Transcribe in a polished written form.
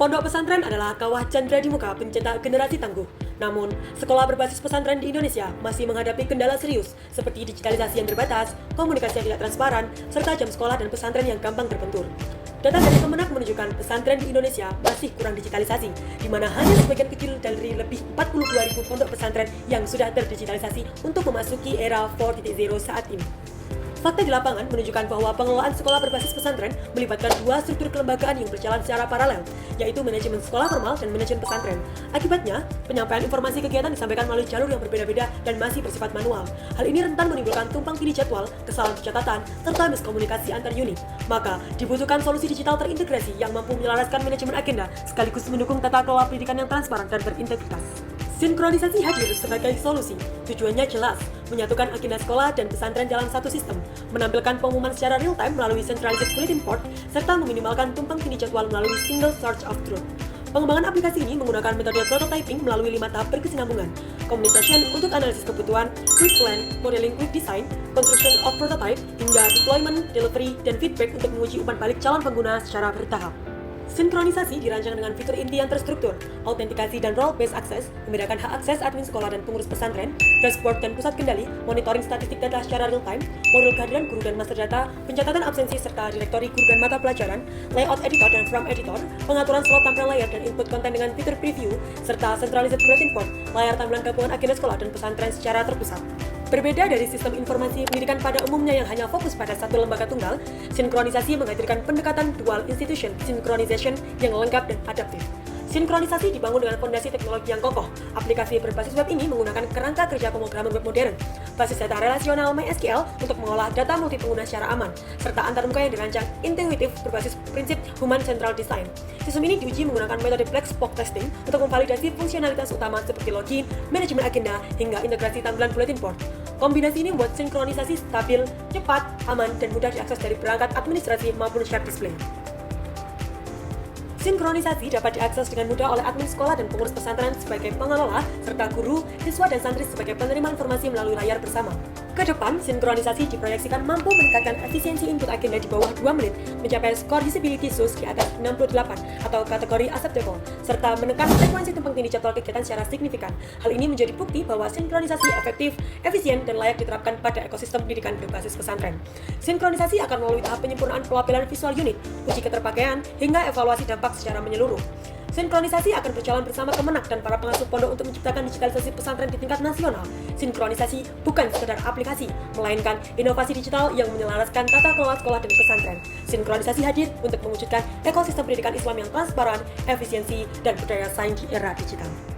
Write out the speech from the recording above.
Pondok pesantren adalah kawah candra di muka pencetak generasi tangguh. Namun, sekolah berbasis pesantren di Indonesia masih menghadapi kendala serius seperti digitalisasi yang terbatas, komunikasi yang tidak transparan, serta jam sekolah dan pesantren yang gampang terbentur. Data dari Kemenak menunjukkan pesantren di Indonesia masih kurang digitalisasi, di mana hanya sebagian kecil dari lebih 42.000 pondok pesantren yang sudah terdigitalisasi untuk memasuki era 4.0 saat ini. Fakta di lapangan menunjukkan bahwa pengelolaan sekolah berbasis pesantren melibatkan dua struktur kelembagaan yang berjalan secara paralel, yaitu manajemen sekolah formal dan manajemen pesantren. Akibatnya, penyampaian informasi kegiatan disampaikan melalui jalur yang berbeda-beda dan masih bersifat manual. Hal ini rentan menimbulkan tumpang tindih jadwal, kesalahan pencatatan, serta miskomunikasi antar unit. Maka, dibutuhkan solusi digital terintegrasi yang mampu menyelaraskan manajemen agenda sekaligus mendukung tata kelola pendidikan yang transparan dan berintegritas. Sinkronisasi hadir sebagai solusi. Tujuannya jelas, menyatukan agenda sekolah dan pesantren dalam satu sistem, menampilkan pengumuman secara real-time melalui centralized bulletin board, serta meminimalkan tumpang tindih jadwal melalui single source of truth. Pengembangan aplikasi ini menggunakan metode prototyping melalui 5 tahap berkesinambungan: communication untuk analisis kebutuhan, quick plan, modeling quick design, construction of prototype, hingga deployment, delivery, dan feedback untuk menguji umpan balik calon pengguna secara bertahap. Sinkronisasi dirancang dengan fitur inti yang terstruktur, autentikasi dan role-based access, membedakan hak akses admin sekolah dan pengurus pesantren, dashboard dan pusat kendali, monitoring statistik data secara real-time, modul kehadiran guru dan master data, pencatatan absensi serta direktori guru dan mata pelajaran, layout editor dan from editor, pengaturan slot tampilan layar dan input konten dengan fitur preview, serta centralized bulletin board, layar tampilan gabungan agenda sekolah dan pesantren secara terpusat. Berbeda dari sistem informasi pendidikan pada umumnya yang hanya fokus pada satu lembaga tunggal, sinkronisasi menghadirkan pendekatan dual institution synchronization yang lengkap dan adaptif. Sinkronisasi dibangun dengan fondasi teknologi yang kokoh. Aplikasi berbasis web ini menggunakan kerangka kerja pemrograman web modern, basis data relasional MySQL untuk mengolah data multipengguna secara aman, serta antarmuka yang dirancang intuitif berbasis prinsip Human Central Design. Sistem ini diuji menggunakan metode black box testing untuk memvalidasi fungsionalitas utama seperti login, manajemen agenda, hingga integrasi tampilan bulletin board. Kombinasi ini membuat sinkronisasi stabil, cepat, aman, dan mudah diakses dari perangkat administrasi maupun shared display. Sinkronisasi dapat diakses dengan mudah oleh admin sekolah dan pengurus pesantren sebagai pengelola, serta guru, siswa, dan santri sebagai penerima informasi melalui layar bersama. Ke depan, sinkronisasi diproyeksikan mampu meningkatkan efisiensi input agenda di bawah 2 menit, mencapai skor usability SUS di atas 68 atau kategori acceptable, serta menekan frekuensi tumpang tindih jadwal kegiatan secara signifikan. Hal ini menjadi bukti bahwa sinkronisasi efektif, efisien, dan layak diterapkan pada ekosistem pendidikan berbasis pesantren. Sinkronisasi akan melalui tahap penyempurnaan pelabelan visual unit, uji keterpakaian, hingga evaluasi dampak secara menyeluruh. Sinkronisasi akan berjalan bersama Kemenak dan para pengasuh pondok untuk menciptakan digitalisasi pesantren di tingkat nasional. Sinkronisasi bukan sekedar aplikasi, melainkan inovasi digital yang menyelaraskan tata kelola sekolah dan pesantren. Sinkronisasi hadir untuk mewujudkan ekosistem pendidikan Islam yang transparan, efisiensi, dan berdaya saing di era digital.